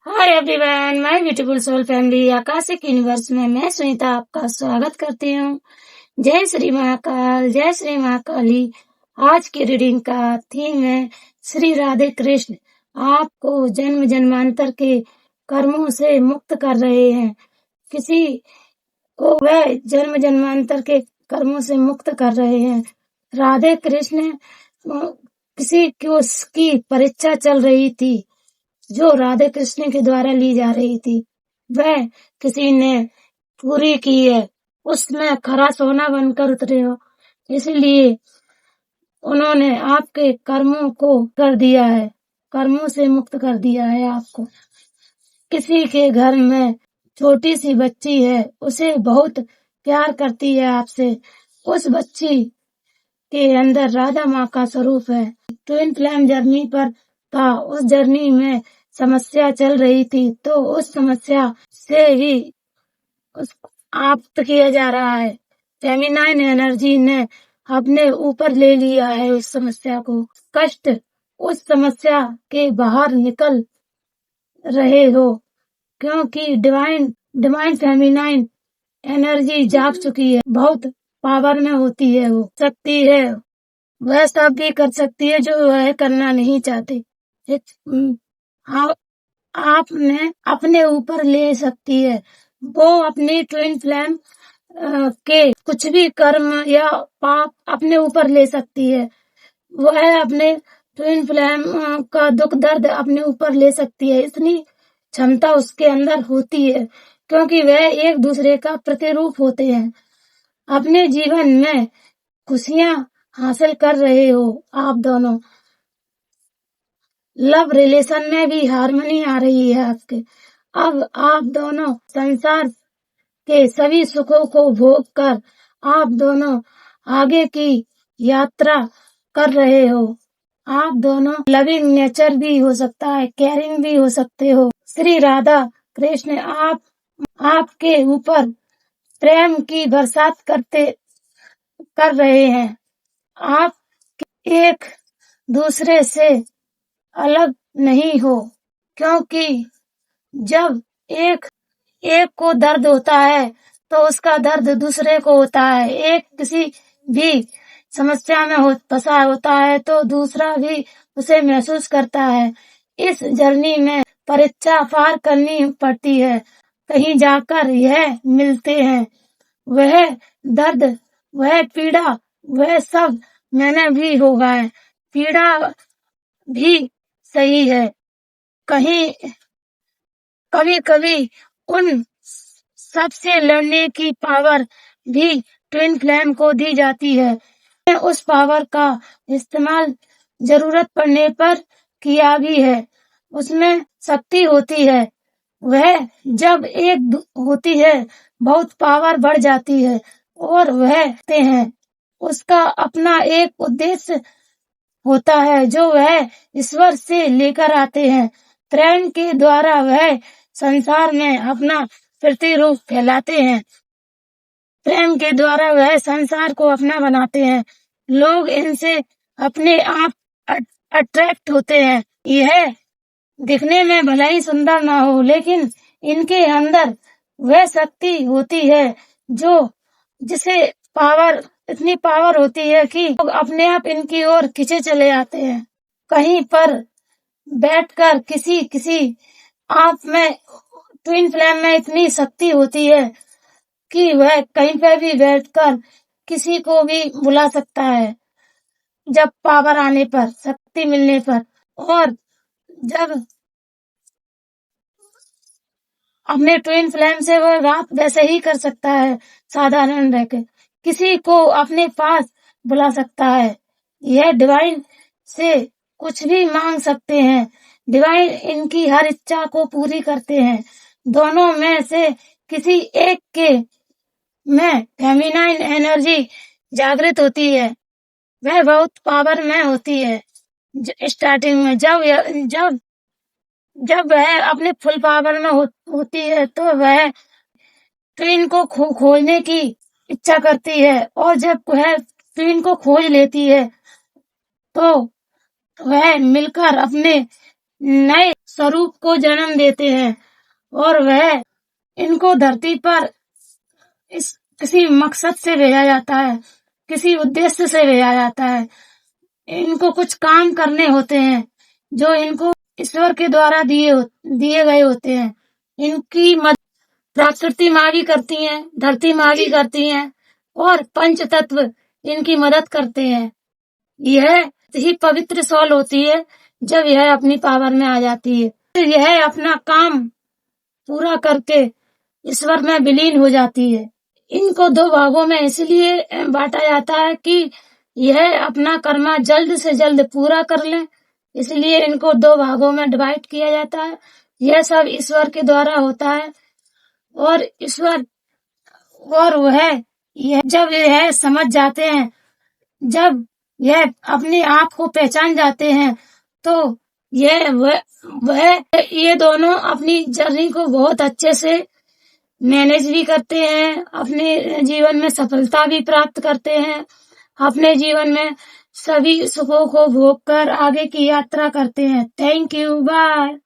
Hi everyone, my beautiful soul family. Akashic universe में मैं सुनीता आपका स्वागत करती हूँ। जय श्री महाकाल, जय श्री महाकाली। आज की रीडिंग का थीम है श्री राधे कृष्ण आपको जन्म जन्मांतर के कर्मों से मुक्त कर रहे हैं। किसी को वह जन्म जन्मांतर के कर्मों से मुक्त कर रहे हैं। राधे कृष्ण किसी को की परीक्षा चल रही थी जो राधे कृष्ण के द्वारा ली जा रही थी, वह किसी ने पूरी की है। उसमें खरा सोना बनकर उतरे हो, इसलिए उन्होंने आपके कर्मों को कर दिया है, कर्मों से मुक्त कर दिया है आपको। किसी के घर में छोटी सी बच्ची है, उसे बहुत प्यार करती है आपसे। उस बच्ची के अंदर राधा माँ का स्वरूप है। ट्विन फ्लेम जर्नी पर था, उस जर्नी में समस्या चल रही थी, तो उस समस्या से ही प्राप्त किया जा रहा है। फेमिनाइन एनर्जी ने अपने ऊपर ले लिया है उस समस्या को। कष्ट उस समस्या के बाहर निकल रहे हो, क्योंकि डिवाइन फेमिनाइन एनर्जी जाग चुकी है। बहुत पावर में होती है, वो शक्ति है, वह सब भी कर सकती है जो वह करना नहीं चाहती। आपने अपने ऊपर ले सकती है। वो अपनी ट्विन फ्लेम के कुछ भी कर्म या पाप अपने ऊपर ले सकती है। वह अपने ट्विन फ्लेम का दुख दर्द अपने ऊपर ले सकती है। इतनी क्षमता उसके अंदर होती है, क्योंकि वह एक दूसरे का प्रतिरूप होते हैं। अपने जीवन में खुशियां हासिल कर रहे हो आप दोनों। लव रिलेशन में भी हार्मनी आ रही है आपके। अब आप दोनों संसार के सभी सुखों को भोग कर आप दोनों आगे की यात्रा कर रहे हो। आप दोनों लविंग नेचर भी हो सकता है, केयरिंग भी हो सकते हो। श्री राधा कृष्ण आपके ऊपर प्रेम की बरसात कर रहे हैं। आप एक दूसरे से अलग नहीं हो, क्योंकि जब एक को दर्द होता है तो उसका दर्द दूसरे को होता है। एक किसी भी समस्या में फंसा होता है तो दूसरा भी उसे महसूस करता है। इस जर्नी में परीक्षा पार करनी पड़ती है, कहीं जाकर यह मिलते हैं। वह दर्द, वह पीड़ा, वह सब मैंने भी होगा है। पीड़ा भी सही है। कभी कभी उन सबसे लड़ने की पावर भी ट्विन फ्लेम को दी जाती है। उस पावर का इस्तेमाल जरूरत पड़ने पर किया भी है। उसमें शक्ति होती है। वह जब एक होती है, बहुत पावर बढ़ जाती है और वह ते हैं। उसका अपना एक उद्देश्य होता है जो वह ईश्वर से लेकर आते हैं। प्रेम के द्वारा वह संसार में अपना प्रतिरूप फैलाते हैं। प्रेम के द्वारा वह संसार को अपना बनाते हैं। लोग इनसे अपने आप अट्रैक्ट होते हैं। यह दिखने में भले ही सुंदर ना हो, लेकिन इनके अंदर वह शक्ति होती है जो जिसे इतनी पावर होती है कि लोग अपने आप इनकी ओर खींचे चले आते हैं। कहीं पर बैठकर किसी आप में ट्विन फ्लेम में इतनी शक्ति होती है कि वह कहीं पर भी बैठकर किसी को भी बुला सकता है, जब पावर आने पर, शक्ति मिलने पर। और जब अपने ट्विन फ्लेम से वो बात वैसे ही कर सकता है, साधारण रहकर किसी को अपने पास बुला सकता है। यह डिवाइन से कुछ भी मांग सकते हैं। डिवाइन इनकी हर इच्छा को पूरी करते हैं। दोनों में से किसी एक के में फेमिनाइन एनर्जी जागृत होती है। वह बहुत पावर में होती है। स्टार्टिंग में जब वह अपने फुल पावर में होती है तो वह ट्विन को खोजने की इच्छा करती है, और जब वह ट्विन को खोज लेती है तो वह मिलकर अपने नए स्वरूप को जन्म देते हैं और वह इनको धरती पर इस किसी मकसद से भेजा जाता है, किसी उद्देश्य से भेजा जाता है। इनको कुछ काम करने होते हैं जो इनको ईश्वर के द्वारा दिए गए होते हैं। इनकी मदद प्रकृति माँ भी करती है, धरती माँ भी करती है और पंच तत्व इनकी मदद करते हैं। यह ही पवित्र सॉल होती है जब यह अपनी पावर में आ जाती है। यह अपना काम पूरा करके ईश्वर में विलीन हो जाती है। इनको दो भागों में इसलिए बांटा जाता है कि यह अपना कर्म जल्द से जल्द पूरा कर लें, इसलिए इनको दो भागों में डिवाइड किया जाता है। यह सब ईश्वर के द्वारा होता है और ईश्वर और जब यह समझ जाते हैं, जब यह अपने आप को पहचान जाते हैं, तो ये दोनों अपनी जर्नी को बहुत अच्छे से मैनेज भी करते हैं, अपने जीवन में सफलता भी प्राप्त करते हैं, अपने जीवन में सभी सुखों को भोग कर आगे की यात्रा करते हैं। Thank you, bye.